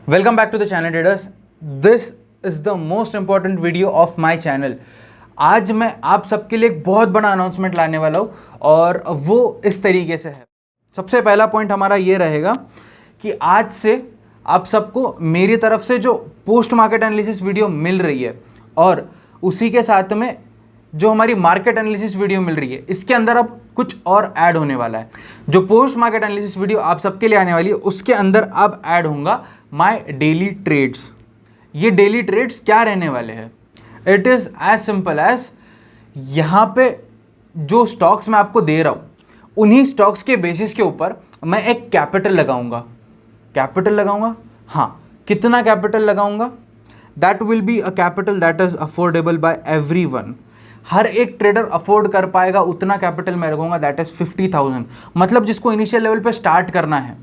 Welcome back to the channel traders. This is the most important video of my channel. आज मैं आप सबके लिए एक बहुत बड़ा अनाउंसमेंट लाने वाला हूँ और वो इस तरीके से है। सबसे पहला पॉइंट हमारा ये रहेगा कि आज से आप सबको मेरी तरफ से जो पोस्ट मार्केट एनालिसिस वीडियो मिल रही है और उसी के साथ में जो हमारी मार्केट एनालिसिस वीडियो मिल रही है, इसके अंदर अब कुछ और ऐड होने वाला है। जो पोस्ट मार्केट एनालिसिस वीडियो आप सबके लिए आने वाली है उसके अंदर अब ऐड होगा माय डेली ट्रेड्स। ये डेली ट्रेड्स क्या रहने वाले हैं? It is as simple as यहाँ पे जो स्टॉक्स मैं आपको दे रहा हूँ उन्हीं स्टॉक्स के बेसिस के ऊपर मैं एक कैपिटल लगाऊंगा। कैपिटल लगाऊंगा, हाँ, कितना कैपिटल लगाऊंगा? That will be a capital that is affordable by everyone. हर एक ट्रेडर अफोर्ड कर पाएगा उतना कैपिटल मैं रखूंगा, दैट इज 50,000। मतलब जिसको इनिशियल लेवल पे स्टार्ट करना है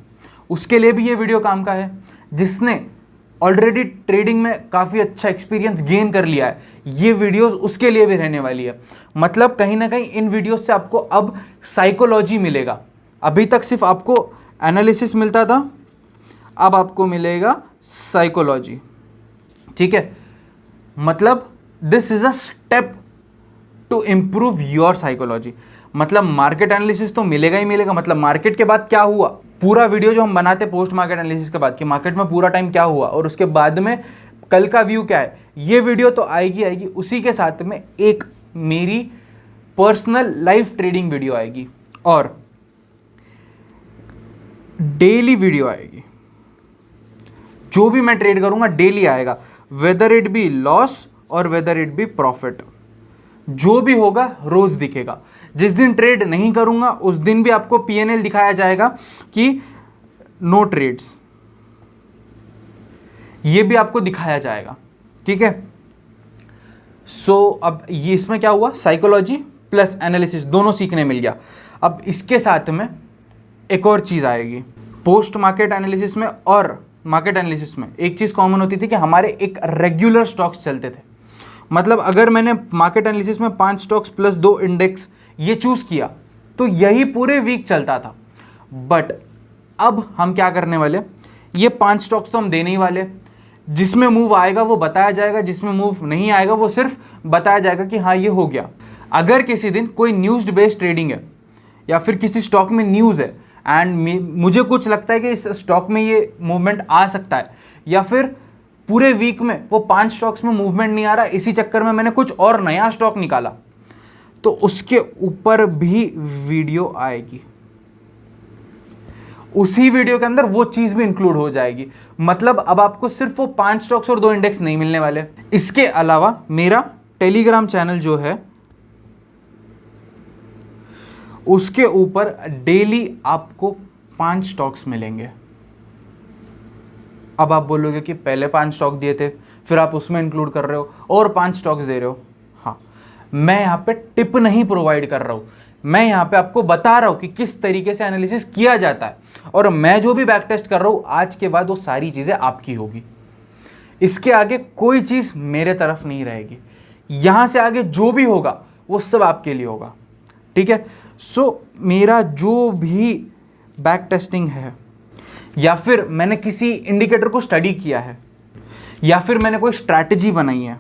उसके लिए भी ये वीडियो काम का है। जिसने ऑलरेडी ट्रेडिंग में काफ़ी अच्छा एक्सपीरियंस गेन कर लिया है, ये वीडियोस उसके लिए भी रहने वाली है। मतलब कहीं ना कहीं इन वीडियोस से आपको अब साइकोलॉजी मिलेगा। अभी तक सिर्फ आपको एनालिसिस मिलता था, अब आपको मिलेगा साइकोलॉजी। ठीक है, मतलब this is a step to improve your psychology. मतलब मार्केट एनालिसिस तो मिलेगा ही मिलेगा। मतलब मार्केट के बाद क्या हुआ, पूरा वीडियो जो हम बनाते हैं पोस्ट मार्केट एनालिसिस के बाद कि मार्केट में पूरा टाइम क्या हुआ और उसके बाद में कल का व्यू क्या है, ये वीडियो तो आएगी। उसी के साथ में एक मेरी पर्सनल लाइव ट्रेडिंग वीडियो आएगी और डेली वीडियो आएगी। जो भी मैं ट्रेड करूंगा डेली आएगा, वेदर इट बी लॉस और वेदर इट बी प्रॉफिट। जो भी होगा रोज दिखेगा। जिस दिन ट्रेड नहीं करूंगा उस दिन भी आपको पीएनएल दिखाया जाएगा कि नो ट्रेड्स, ये भी आपको दिखाया जाएगा। ठीक है, सो अब ये इसमें क्या हुआ, साइकोलॉजी प्लस एनालिसिस दोनों सीखने मिल गया। अब इसके साथ में एक और चीज आएगी। पोस्ट मार्केट एनालिसिस में और मार्केट एनालिसिस में एक चीज कॉमन होती थी कि हमारे एक रेगुलर स्टॉक्स चलते थे। मतलब अगर मैंने मार्केट एनालिसिस में 5 स्टॉक्स प्लस 2 इंडेक्स ये चूज किया तो यही पूरे वीक चलता था। बट अब हम क्या करने वाले, ये 5 स्टॉक्स तो हम देने ही वाले। जिसमें मूव आएगा वो बताया जाएगा, जिसमें मूव नहीं आएगा वो सिर्फ बताया जाएगा कि हाँ ये हो गया। अगर किसी दिन कोई न्यूज बेस्ड ट्रेडिंग है या फिर किसी स्टॉक में न्यूज़ है एंड मुझे कुछ लगता है कि इस स्टॉक में ये मूवमेंट आ सकता है, या फिर पूरे वीक में वो 5 स्टॉक्स में मूवमेंट नहीं आ रहा, इसी चक्कर में मैंने कुछ और नया स्टॉक निकाला, तो उसके ऊपर भी वीडियो आएगी। उसी वीडियो के अंदर वो चीज भी इंक्लूड हो जाएगी। मतलब अब आपको सिर्फ वो 5 स्टॉक्स और 2 इंडेक्स नहीं मिलने वाले। इसके अलावा मेरा टेलीग्राम चैनल जो है उसके ऊपर डेली आपको 5 स्टॉक्स मिलेंगे। अब आप बोलोगे कि पहले 5 स्टॉक दिए थे फिर आप उसमें इंक्लूड कर रहे हो और 5 स्टॉक्स दे रहे हो। हाँ, मैं यहाँ पे टिप नहीं प्रोवाइड कर रहा हूँ, मैं यहाँ पे आपको बता रहा हूँ कि किस तरीके से एनालिसिस किया जाता है। और मैं जो भी बैक टेस्ट कर रहा हूँ आज के बाद वो सारी चीज़ें आपकी होगी। इसके आगे कोई चीज़ मेरे तरफ नहीं रहेगी। यहाँ से आगे जो भी होगा वो सब आपके लिए होगा। ठीक है, सो मेरा जो भी बैक टेस्टिंग है या फिर मैंने किसी इंडिकेटर को स्टडी किया है या फिर मैंने कोई स्ट्रैटेजी बनाई है,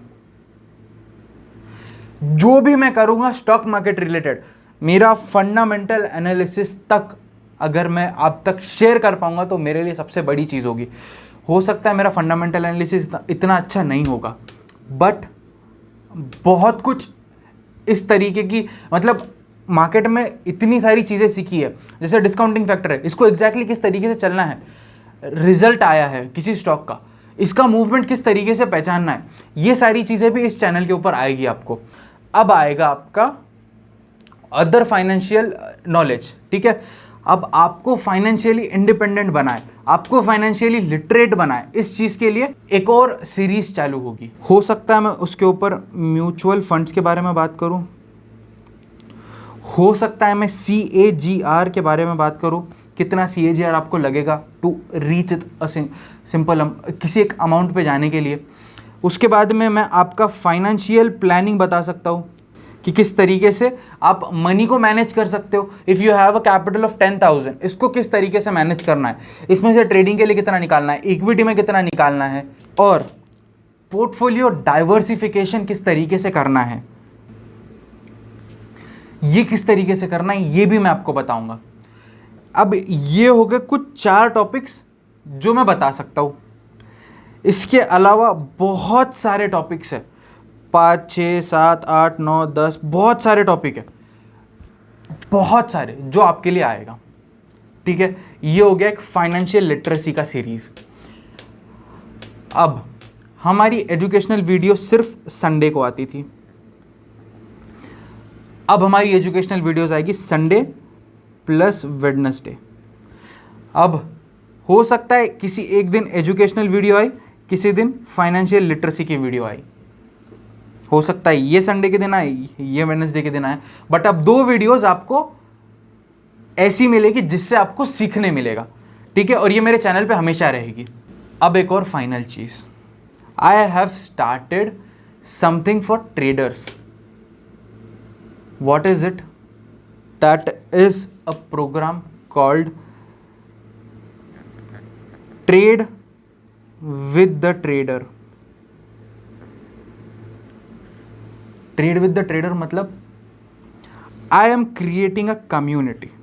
जो भी मैं करूंगा स्टॉक मार्केट रिलेटेड, मेरा फंडामेंटल एनालिसिस तक अगर मैं आप तक शेयर कर पाऊंगा तो मेरे लिए सबसे बड़ी चीज़ होगी। हो सकता है मेरा फंडामेंटल एनालिसिस इतना अच्छा नहीं होगा, बट बहुत कुछ इस तरीके की, मतलब मार्केट में इतनी सारी चीज़ें सीखी है। जैसे डिस्काउंटिंग फैक्टर है, इसको एग्जैक्टली किस तरीके से चलना है, रिजल्ट आया है किसी स्टॉक का, इसका मूवमेंट किस तरीके से पहचानना है, ये सारी चीज़ें भी इस चैनल के ऊपर आएगी आपको। अब आएगा आपका अदर फाइनेंशियल नॉलेज। ठीक है, अब आपको फाइनेंशियली इंडिपेंडेंट बनाए, आपको फाइनेंशियली लिटरेट बनाए, इस चीज़ के लिए एक और सीरीज चालू होगी। हो सकता है मैं उसके ऊपर म्यूचुअल फंड्स के बारे में बात करूं, हो सकता है मैं CAGR के बारे में बात करूं, कितना CAGR आपको लगेगा टू रीच सिंपल किसी एक अमाउंट पे जाने के लिए। उसके बाद में मैं आपका फाइनेंशियल प्लानिंग बता सकता हूं कि किस तरीके से आप मनी को मैनेज कर सकते हो। If you have a capital of 10,000, इसको किस तरीके से मैनेज करना है, इसमें से ट्रेडिंग के लिए कितना निकालना है, इक्विटी में कितना निकालना है, और पोर्टफोलियो डाइवर्सिफिकेशन किस तरीके से करना है, ये किस तरीके से करना है, ये भी मैं आपको बताऊंगा। अब ये हो गए कुछ 4 टॉपिक्स जो मैं बता सकता हूं। इसके अलावा बहुत सारे टॉपिक्स है, 5, 6, 7, 8, 9, 10, बहुत सारे टॉपिक है, बहुत सारे, जो आपके लिए आएगा। ठीक है, ये हो गया एक फाइनेंशियल लिटरेसी का सीरीज। अब हमारी एजुकेशनल वीडियो सिर्फ संडे को आती थी, अब हमारी एजुकेशनल वीडियोस आएगी संडे प्लस वेडनेसडे। अब हो सकता है किसी एक दिन एजुकेशनल वीडियो आई, किसी दिन फाइनेंशियल लिटरेसी की वीडियो आई, हो सकता है ये संडे के दिन आए, ये वेडनेसडे के दिन आए, बट अब 2 वीडियोस आपको ऐसी मिलेगी जिससे आपको सीखने मिलेगा। ठीक है, और ये मेरे चैनल पे हमेशा रहेगी। अब एक और फाइनल चीज, I have started something for traders. What is it? That is a program called Trade with the Trader. Trade with the Trader मतलब I am creating a community.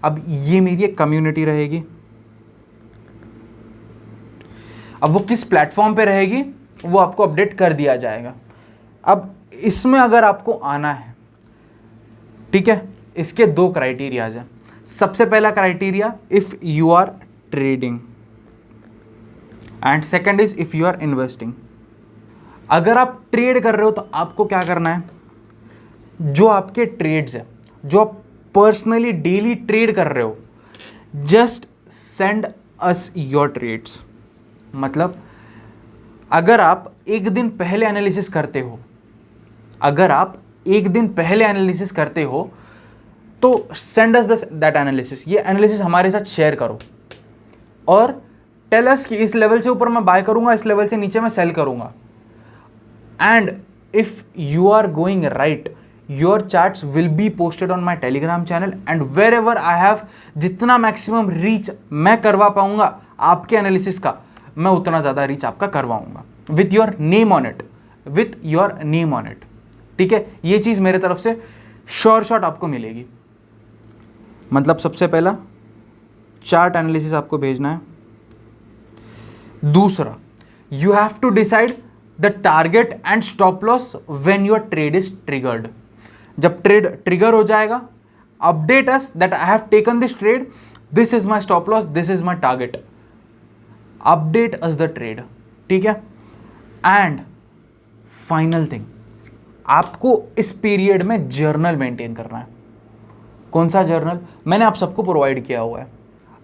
अब ये मेरी एक कम्युनिटी रहेगी। अब वो किस प्लेटफॉर्म पे रहेगी वो आपको अपडेट कर दिया जाएगा। अब इसमें अगर आपको आना है, ठीक है, इसके 2 क्राइटेरियाज हैं। सबसे पहला criteria, if you are trading, and second is if you are investing. अगर आप ट्रेड कर रहे हो तो आपको क्या करना है, जो आपके ट्रेड्स है, जो आप पर्सनली डेली ट्रेड कर रहे हो, just send us your trades. मतलब अगर आप एक दिन पहले एनालिसिस करते हो, अगर आप एक दिन पहले एनालिसिस करते हो तो सेंड अस दैट एनालिसिस, ये एनालिसिस हमारे साथ शेयर करो और टेल अस कि इस लेवल से ऊपर मैं बाय करूंगा, इस लेवल से नीचे मैं सेल करूंगा। And if you are going right, your charts will be posted on my Telegram channel, and wherever I have, जितना मैक्सिमम रीच मैं करवा पाऊंगा आपके एनालिसिस का, मैं उतना ज़्यादा रीच आपका करवाऊंगा, with your name on it, with your name on it. ठीक है, ये चीज़ मेरे तरफ से श्योर शॉट आपको मिलेगी। मतलब सबसे पहला चार्ट एनालिसिस आपको भेजना है। दूसरा, you have to decide the target and stop loss when your trade is triggered. जब ट्रेड ट्रिगर हो जाएगा, update us that I have taken this trade, this is my stop loss, this is my target, update us the trade. ठीक है, and final thing, आपको इस period में journal maintain करना है। कौन सा जर्नल? मैंने आप सबको प्रोवाइड किया हुआ है।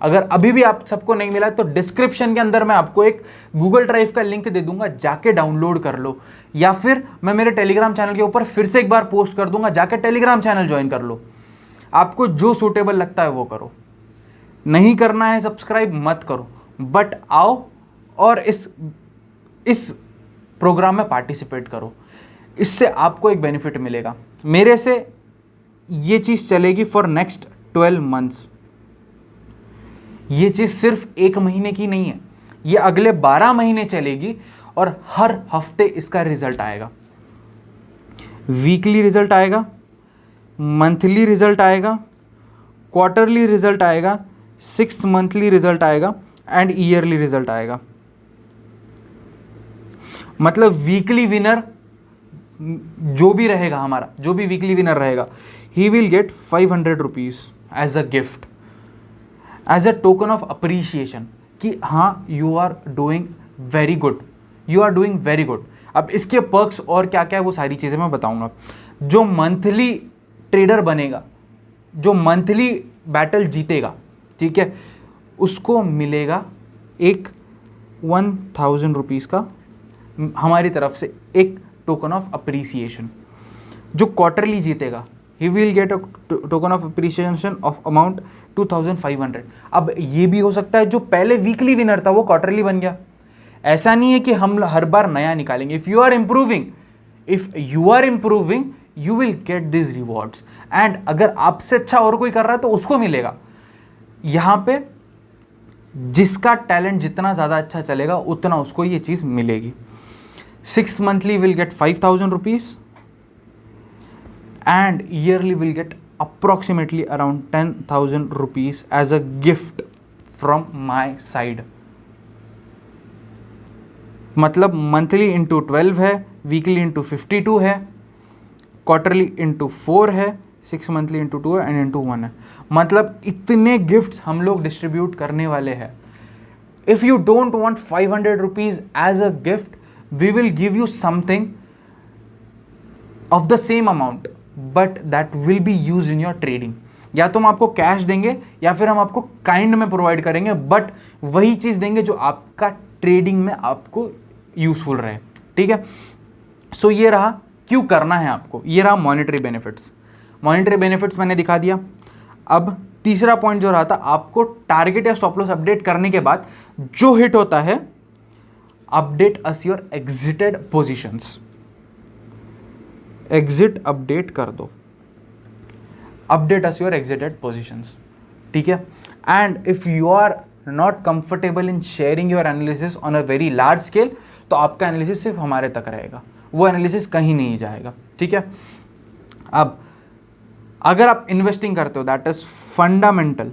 अगर अभी भी आप सबको नहीं मिला तो डिस्क्रिप्शन के अंदर मैं आपको एक गूगल ड्राइव का लिंक दे दूंगा, जाके डाउनलोड कर लो, या फिर मैं मेरे टेलीग्राम चैनल के ऊपर फिर से एक बार पोस्ट कर दूंगा, जाके टेलीग्राम चैनल ज्वाइन कर लो। आपको जो सूटेबल लगता है वो करो, नहीं करना है सब्सक्राइब मत करो, बट आओ और इस प्रोग्राम में पार्टिसिपेट करो। इससे आपको एक बेनिफिट मिलेगा। मेरे से ये चीज़ चलेगी फॉर नेक्स्ट 12 मंथ्स। ये चीज़ सिर्फ 1 महीने की नहीं है, ये अगले 12 महीने चलेगी और हर हफ्ते इसका रिजल्ट आएगा। वीकली रिजल्ट आएगा, मंथली रिजल्ट आएगा, क्वार्टरली रिजल्ट आएगा, 6th मंथली रिजल्ट आएगा एंड ईयरली रिजल्ट आएगा। मतलब वीकली विनर जो भी रहेगा, हमारा जो भी वीकली विनर रहेगा, he will get 500 rupees as a gift, as a token of appreciation कि हाँ you are doing very good, you are doing very good. अब इसके पर्क्स और क्या क्या है वो सारी चीज़ें मैं बताऊंगा। जो मंथली ट्रेडर बनेगा, जो मंथली बैटल जीतेगा, ठीक है, उसको मिलेगा एक 1000 रुपीज़ का हमारी तरफ से एक टोकन ऑफ अप्रिसिएशन। जो क्वार्टरली जीतेगा, ही will get a token of appreciation of amount 2500। अब ये भी हो सकता है जो पहले वीकली विनर था वो क्वार्टरली बन गया। ऐसा नहीं है कि हम हर बार नया निकालेंगे। If you are improving you will get this rewards. And अगर आपसे अच्छा और कोई कर रहा है तो उसको मिलेगा। यहां पे जिसका टैलेंट जितना ज़्यादा अच्छा चलेगा उतना उसको ये चीज़ मिलेगी। 6 monthly will get 5,000 rupees and yearly will get approximately around 10,000 rupees as a gift from my side। मतलब मंथली इंटू 12 है, वीकली इंटू 52 है, क्वार्टरली इंटू 4 है, 6 मंथली इंटू 2 है एंड इंटू 1 है। मतलब इतने गिफ्ट्स हम लोग डिस्ट्रीब्यूट करने वाले हैं। If you don't want 500 rupees as a gift, we will give you something of the same amount but that will be use in your trading. या तो हम आपको कैश देंगे या फिर हम आपको काइंड में प्रोवाइड करेंगे, बट वही चीज देंगे जो आपका ट्रेडिंग में आपको यूजफुल रहे। ठीक है, सो ये रहा क्यों करना है आपको, ये रहा मॉनेटरी बेनिफिट्स। मॉनेटरी बेनिफिट्स मैंने दिखा दिया। अब तीसरा पॉइंट जो रहा था, आपको टारगेट या स्टॉप लॉस अपडेट करने के बाद जो हिट होता है, update us your exited positions. Exit update कर दो, update us your exited positions. ठीक है, and if you are not comfortable in sharing your analysis on a very large scale, तो आपका एनालिसिस सिर्फ हमारे तक रहेगा, वो एनालिसिस कहीं नहीं जाएगा। ठीक है, अब अगर आप इन्वेस्टिंग करते हो, दैट इज फंडामेंटल,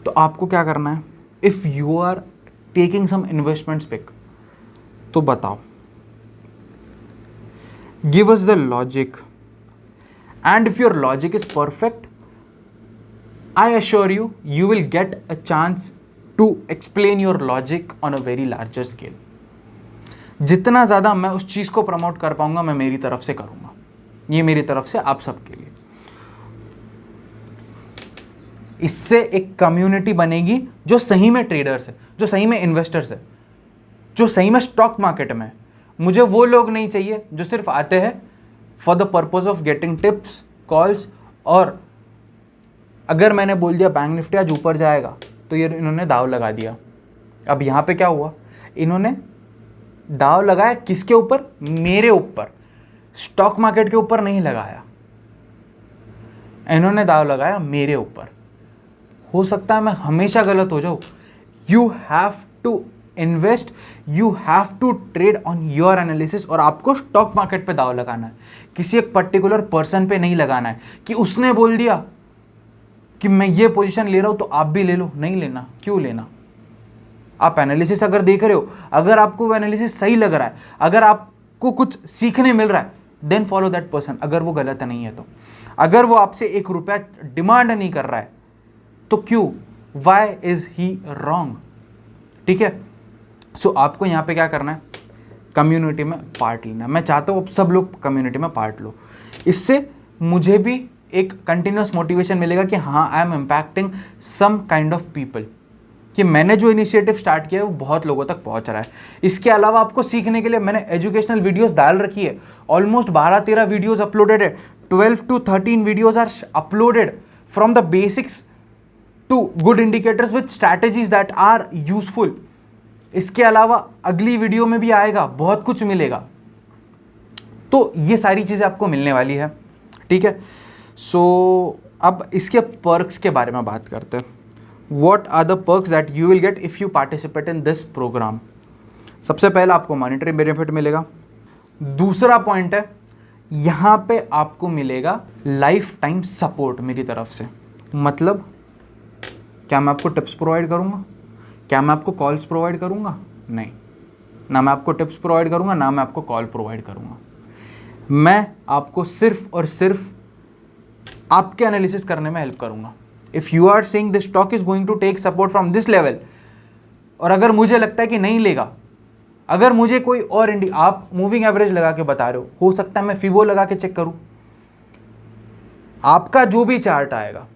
तो आपको क्या करना है, if you are taking some investment pick, तो बताओ, give us the logic, and if your logic is perfect, I assure you, you will get a chance to explain your logic on a very larger scale। जितना ज़्यादा मैं उस चीज़ को promote कर पाऊंगा, मैं मेरी तरफ से करूंगा। ये मेरी तरफ से आप सबके लिए। इससे एक कम्युनिटी बनेगी जो सही में ट्रेडर्स है, जो सही में इन्वेस्टर्स है, जो सही में स्टॉक मार्केट में है। मुझे वो लोग नहीं चाहिए जो सिर्फ आते हैं for the purpose of getting tips, calls, और अगर मैंने बोल दिया बैंक निफ्टी आज ऊपर जाएगा तो ये इन्होंने दाव लगा दिया। अब यहाँ पे क्या हुआ, इन्होंने दाव लगाया किसके ऊपर, मेरे ऊपर, स्टॉक मार्केट के ऊपर नहीं लगाया, इन्होंने दाव लगाया मेरे ऊपर। हो सकता है मैं हमेशा गलत हो जाऊँ। You have to invest, you have to trade on your analysis, और आपको स्टॉक मार्केट पे दाव लगाना है, किसी एक पर्टिकुलर पर्सन पे नहीं लगाना है कि उसने बोल दिया कि मैं ये पोजीशन ले रहा हूं तो आप भी ले लो। नहीं लेना, क्यों लेना। आप एनालिसिस अगर देख रहे हो, अगर आपको वो एनालिसिस सही लग रहा है, अगर आपको कुछ सीखने मिल रहा है, देन फॉलो दैट पर्सन। अगर वो गलत नहीं है तो, अगर वो आपसे 1 रुपया डिमांड नहीं कर रहा है तो क्यों, वाई इज ही रॉन्ग। ठीक है, सो आपको यहां पे क्या करना है, कम्युनिटी में पार्ट लेना है। मैं चाहता हूं सब लोग कम्युनिटी में पार्ट लो, इससे मुझे भी एक कंटिन्यूस मोटिवेशन मिलेगा कि हाँ, I am impacting some kind of people, कि मैंने जो इनिशिएटिव स्टार्ट किया है वो बहुत लोगों तक पहुंच रहा है। इसके अलावा आपको सीखने के लिए मैंने एजुकेशनल वीडियोस डाल रखी है, ऑलमोस्ट 12-13 वीडियोस अपलोडेड है, 12 to 13 videos are uploaded from the basics to good indicators with strategies that are useful. इसके अलावा अगली वीडियो में भी आएगा, बहुत कुछ मिलेगा। तो ये सारी चीज़ें आपको मिलने वाली है। ठीक है, सो अब इसके पर्क्स के बारे में बात करते हैं। What are the perks that you will get if you participate in this programme. सबसे पहला आपको मॉनेटरी बेनिफिट मिलेगा। दूसरा पॉइंट है, यहाँ पे आपको मिलेगा लाइफ टाइम सपोर्ट मेरी तरफ से। मतलब क्या मैं आपको टिप्स प्रोवाइड करूँगा, क्या मैं आपको कॉल्स प्रोवाइड करूँगा, नहीं, ना मैं आपको टिप्स प्रोवाइड करूँगा, ना मैं आपको कॉल प्रोवाइड करूँगा। मैं आपको सिर्फ और सिर्फ आपके एनालिसिस करने में हेल्प करूंगा। If you are saying this stock is going to take support from this level, और अगर मुझे लगता है कि नहीं लेगा, अगर मुझे कोई और आप मूविंग एवरेज लगा के बता रहे हो सकता है मैं फिबो लगा के चेक करूं। आपका जो भी चार्ट आएगा,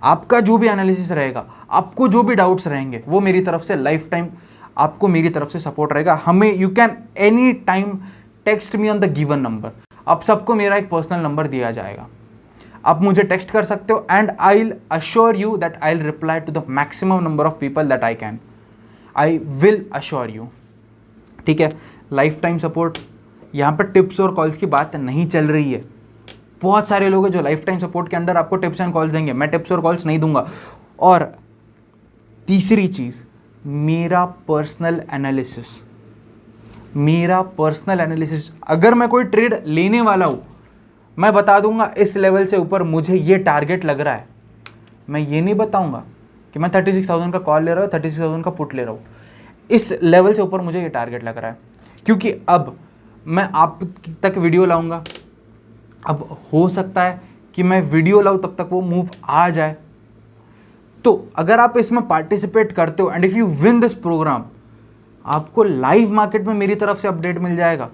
आपका जो भी एनालिसिस रहेगा, आपको जो भी डाउट्स रहेंगे, वो मेरी तरफ से लाइफ टाइम आपको मेरी तरफ से सपोर्ट रहेगा। हमें you can any time text me on the given number. आप सबको मेरा एक पर्सनल नंबर दिया जाएगा, आप मुझे टेक्स्ट कर सकते हो, and I will assure you that I will reply to the maximum number of people that I can. I will assure you. ठीक है, लाइफ टाइम सपोर्ट, यहाँ पर टिप्स और कॉल्स की बात नहीं चल रही है। बहुत सारे लोग हैं जो लाइफ टाइम सपोर्ट के अंदर आपको टिप्स एंड कॉल्स देंगे, मैं टिप्स और कॉल्स नहीं दूंगा। और तीसरी चीज़, मेरा पर्सनल एनालिसिस, अगर मैं कोई ट्रेड लेने वाला हूँ, मैं बता दूंगा इस लेवल से ऊपर मुझे ये टारगेट लग रहा है। मैं ये नहीं बताऊंगा कि मैं 36,000 का कॉल ले रहा हूँ, 36,000 का पुट ले रहा हूँ, इस लेवल से ऊपर मुझे ये टारगेट लग रहा है। क्योंकि अब मैं आप तक वीडियो लाऊंगा, अब हो सकता है कि मैं वीडियो लाऊं तब तक वो मूव आ जाए। तो अगर आप इसमें पार्टिसिपेट करते हो and if you win this program, आपको लाइव मार्केट में मेरी तरफ से अपडेट मिल जाएगा।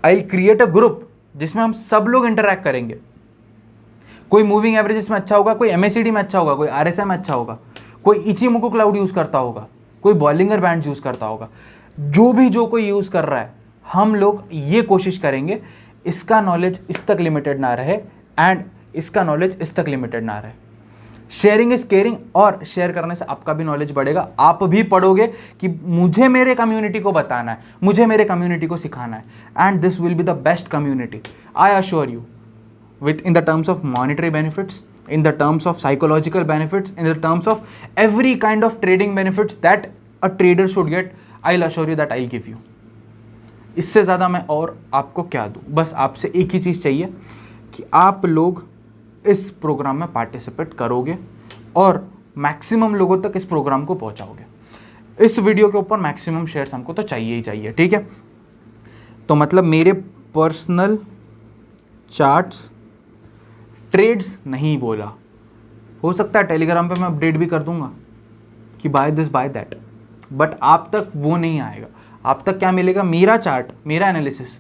I will create a group जिसमें हम सब लोग इंटरैक्ट करेंगे। कोई मूविंग एवरेजेस में अच्छा होगा, कोई एमएसीडी में अच्छा होगा, कोई आरएसआई में अच्छा होगा, कोई इचिमोको क्लाउड यूज करता होगा, कोई बॉलिंगर बैंड यूज करता होगा। जो कोई यूज कर रहा है, हम लोग ये कोशिश करेंगे इसका नॉलेज इस तक लिमिटेड ना रहे एंड इसका नॉलेज इस तक लिमिटेड ना रहे। शेयरिंग इज केयरिंग, और शेयर करने से आपका भी नॉलेज बढ़ेगा। आप भी पढ़ोगे कि मुझे मेरे कम्युनिटी को बताना है, मुझे मेरे कम्युनिटी को सिखाना है, and this will be the best community, I assure you, with in the terms of monetary benefits, in the terms of psychological benefits, in the terms of every kind of trading benefits that a trader should get. I'll assure you that I'll give you. इससे ज़्यादा मैं और आपको क्या दूँ? बस आपसे एक ही चीज़ चाहिए कि आप लोग इस प्रोग्राम में पार्टिसिपेट करोगे और मैक्सिमम लोगों तक इस प्रोग्राम को पहुंचाओगे। इस वीडियो के ऊपर मैक्सिमम शेयर्स हमको तो चाहिए ही चाहिए, ठीक है? तो मतलब मेरे पर्सनल चार्ट्स, ट्रेड्स नहीं बोला, हो सकता है टेलीग्राम पे मैं अपडेट भी कर दूंगा कि by this by that, but आप तक वो नहीं आएगा। आप तक क्या मिलेगा? मेरा चार्ट, मेरा एनालिसिस।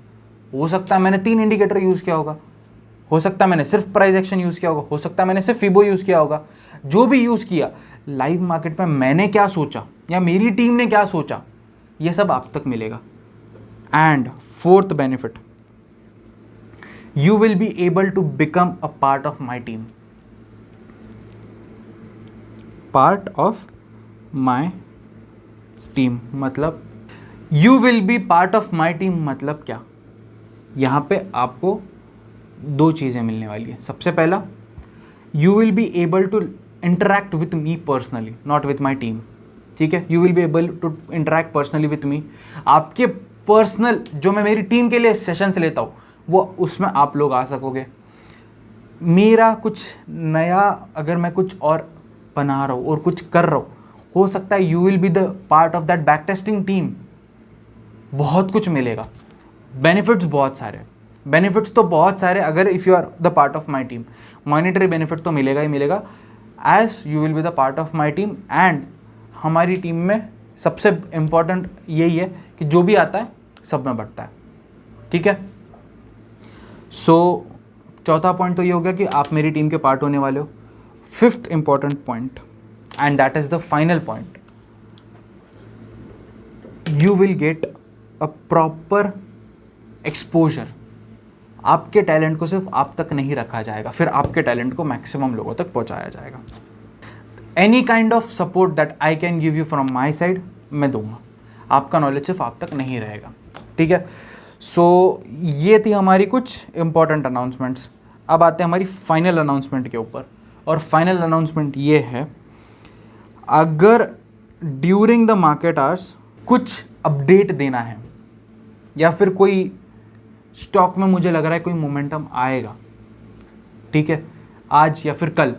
हो सकता है मैंने 3 इंडिकेटर यूज़ किया होगा, हो सकता है मैंने सिर्फ प्राइस एक्शन यूज़ किया होगा, हो सकता है मैंने सिर्फ फिबो यूज़ किया होगा। जो भी यूज़ किया, लाइव मार्केट में मैंने क्या सोचा या मेरी टीम ने क्या सोचा, ये सब आप तक मिलेगा। And fourth benefit, you will be able to become a part of my team. Part of my team मतलब you will be part of my team मतलब क्या? यहाँ पे आपको 2 चीज़ें मिलने वाली है। सबसे पहला, you will be able to interact with me personally, not with my team. ठीक है? You will be able to interact personally with me. आपके पर्सनल जो मैं मेरी टीम के लिए सेशंस लेता हूँ, वो उसमें आप लोग आ सकोगे। मेरा कुछ नया अगर मैं कुछ और बना रहा हूँ और कुछ कर रहा हूँ, हो सकता है you will be the part of that back testing team. बहुत कुछ मिलेगा, बेनिफिट्स बहुत सारे, बेनिफिट्स तो बहुत सारे। अगर if you are the part of my team, monetary benefit तो मिलेगा ही मिलेगा, as you will be the part of my team. And हमारी टीम में सबसे इम्पॉर्टेंट यही है कि जो भी आता है सब में बढ़ता है, ठीक है? सो चौथा पॉइंट तो ये हो गया कि आप मेरी टीम के पार्ट होने वाले हो। Fifth important point, and that is the final point, you will get a proper exposure. आपके टैलेंट को सिर्फ आप तक नहीं रखा जाएगा, फिर आपके टैलेंट को मैक्सिमम लोगों तक पहुंचाया जाएगा। Any kind of support that I can give you from my side मैं दूंगा। आपका नॉलेज सिर्फ आप तक नहीं रहेगा, ठीक है? सो ये थी हमारी कुछ इंपॉर्टेंट अनाउंसमेंट्स। अब आते हैं हमारी फाइनल अनाउंसमेंट के ऊपर, और फाइनल अनाउंसमेंट ये है, अगर ड्यूरिंग द मार्केट आवर्स कुछ अपडेट देना है या फिर कोई स्टॉक में मुझे लग रहा है कोई मोमेंटम आएगा, ठीक है, आज या फिर कल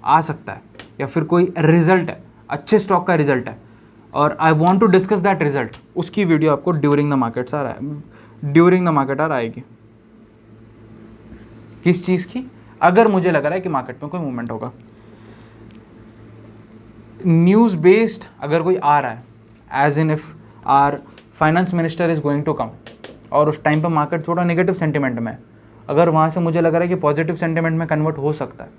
आ सकता है, या फिर कोई रिजल्ट है, अच्छे स्टॉक का रिजल्ट है और I want to discuss that result, उसकी वीडियो आपको ड्यूरिंग द मार्केट आवर आएगी। किस चीज़ की? अगर मुझे लग रहा है कि मार्केट में कोई मूवमेंट होगा, न्यूज़ बेस्ड अगर कोई आ रहा है, as in if our finance minister is going to come, और उस टाइम पर मार्केट थोड़ा नेगेटिव सेंटिमेंट में है, अगर वहाँ से मुझे लग रहा है कि पॉजिटिव सेंटिमेंट में कन्वर्ट हो सकता है,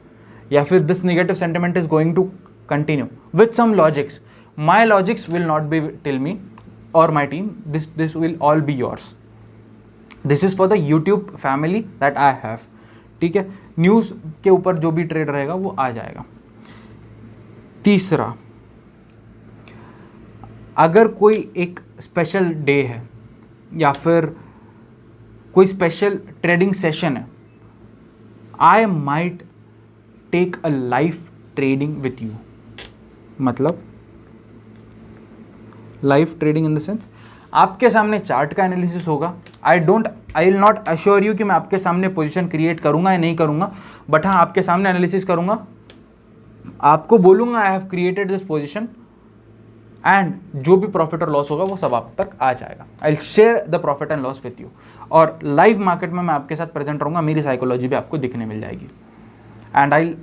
या फिर this negative sentiment is going to continue with some logics, my logics will not be till me और my team, this will all be yours. This is for the YouTube family that I have, ठीक है? News के ऊपर जो भी trade रहेगा वो आ जाएगा। तीसरा, अगर कोई एक स्पेशल डे है या फिर कोई स्पेशल ट्रेडिंग सेशन है, I might take a live trading with you. मतलब live trading in the sense आपके सामने चार्ट का एनालिसिस होगा। I will not assure you कि मैं आपके सामने पोजीशन क्रिएट करूंगा या नहीं करूंगा, बट हाँ आपके सामने एनालिसिस करूंगा, आपको बोलूंगा I have created this position, and जो भी प्रॉफिट और लॉस होगा वो सब आप तक आ जाएगा। I will share the profit and loss with you, और लाइव मार्केट में मैं आपके साथ प्रेजेंट रहूंगा, मेरी साइकोलॉजी भी आपको दिखने मिल जाएगी। And I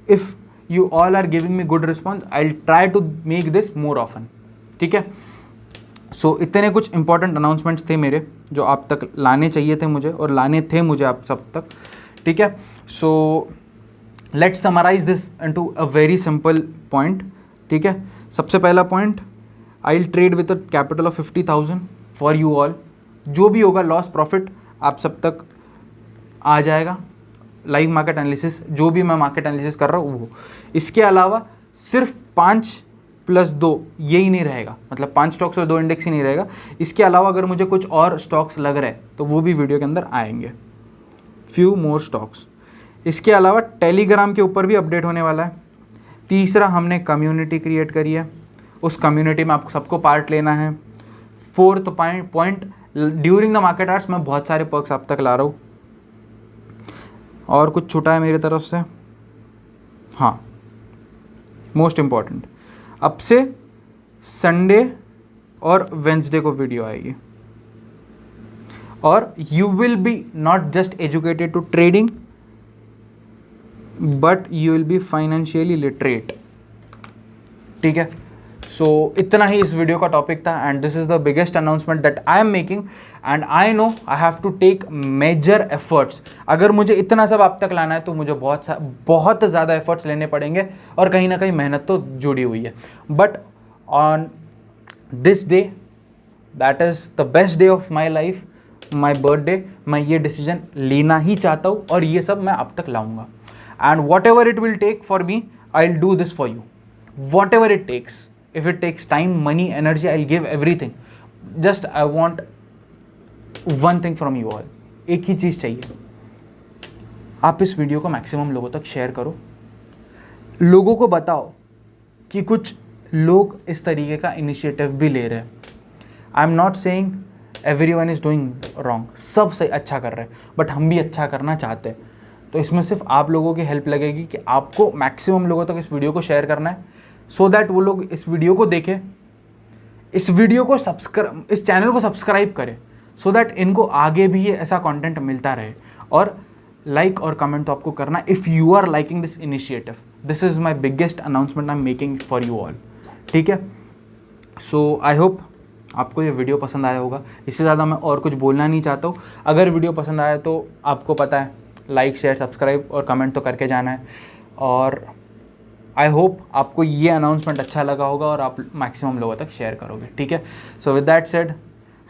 if you all are giving me good response, I will try to make this more often. ठीक है, सो इतने कुछ इंपॉर्टेंट अनाउंसमेंट्स थे मेरे जो आप तक लाने चाहिए थे मुझे, और लाने थे मुझे आप सब तक। ठीक है, so let's summarize this into a very simple point. ठीक है, सबसे पहला point, I will trade with a capital of 50,000 for you all. जो भी होगा लॉस प्रॉफिट आप सब तक आ जाएगा। लाइव मार्केट एनालिसिस, जो भी मैं मार्केट एनालिसिस कर रहा हूँ वो, इसके अलावा सिर्फ 5+2 यही नहीं रहेगा, मतलब 5 स्टॉक्स और 2 इंडेक्स ही नहीं रहेगा। इसके अलावा अगर मुझे कुछ और स्टॉक्स लग रहे हैं तो वो भी वीडियो के अंदर आएंगे, फ्यू मोर स्टॉक्स। इसके अलावा टेलीग्राम के ऊपर भी अपडेट होने वाला है। तीसरा, हमने कम्युनिटी क्रिएट करी है, उस कम्युनिटी में आपको सबको पार्ट लेना है। Fourth point, during the market hours मैं बहुत सारे पर्क्स आप तक ला रहा हूँ। और कुछ छूटा है मेरी तरफ से? हाँ, मोस्ट इम्पॉर्टेंट, अब से संडे और वेंसडे को वीडियो आएगी, और you will be not just educated to trading but you will be financially literate. ठीक है, सो इतना ही इस वीडियो का टॉपिक था, and this is the biggest announcement that I am making, and I know I have to take major efforts. अगर मुझे इतना सब आप तक लाना है तो मुझे बहुत ज़्यादा एफर्ट्स लेने पड़ेंगे, और कहीं ना कहीं मेहनत तो जुड़ी हुई है। But on this day, that is the best day of my life, my birthday, मैं ये डिसीजन लेना ही चाहता हूँ, और ये सब मैं आप तक लाऊंगा। And whatever it will take for me, I will do this for you, whatever it takes. If it takes time, money, energy, I'll give everything. Just I want one thing from you all. एक ही चीज़ चाहिए, आप इस video को maximum लोगों तक share करो। लोगों को बताओ कि कुछ लोग इस तरीके का इनिशिएटिव भी ले रहे हैं। I am not saying everyone is doing wrong, सब सही अच्छा कर रहे हैं, बट हम भी अच्छा करना चाहते हैं। तो इसमें सिर्फ आप लोगों की हेल्प लगेगी कि आपको मैक्सिमम लोगों तक इस वीडियो को शेयर करना है, सो दैट वो लोग इस वीडियो को देखें, इस वीडियो को इस चैनल को सब्सक्राइब करें, सो दैट इनको आगे भी ये ऐसा कंटेंट मिलता रहे। और लाइक और कमेंट तो आपको करना, if you are liking this initiative. This is my biggest announcement I am making for you all. ठीक है, सो आई होप आपको ये वीडियो पसंद आया होगा। इससे ज़्यादा मैं और कुछ बोलना नहीं चाहता हूँ। अगर वीडियो पसंद आया तो आपको पता है, लाइक शेयर सब्सक्राइब और कमेंट तो करके जाना है। और आई होप आपको ये अनाउंसमेंट अच्छा लगा होगा और आप मैक्सिमम लोगों तक शेयर करोगे। ठीक है, so with that said,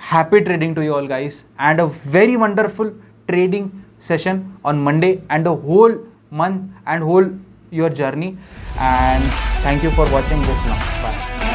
happy trading to you all guys, and a very wonderful trading session on Monday and the whole month and whole your journey, and thank you for watching this now. Bye.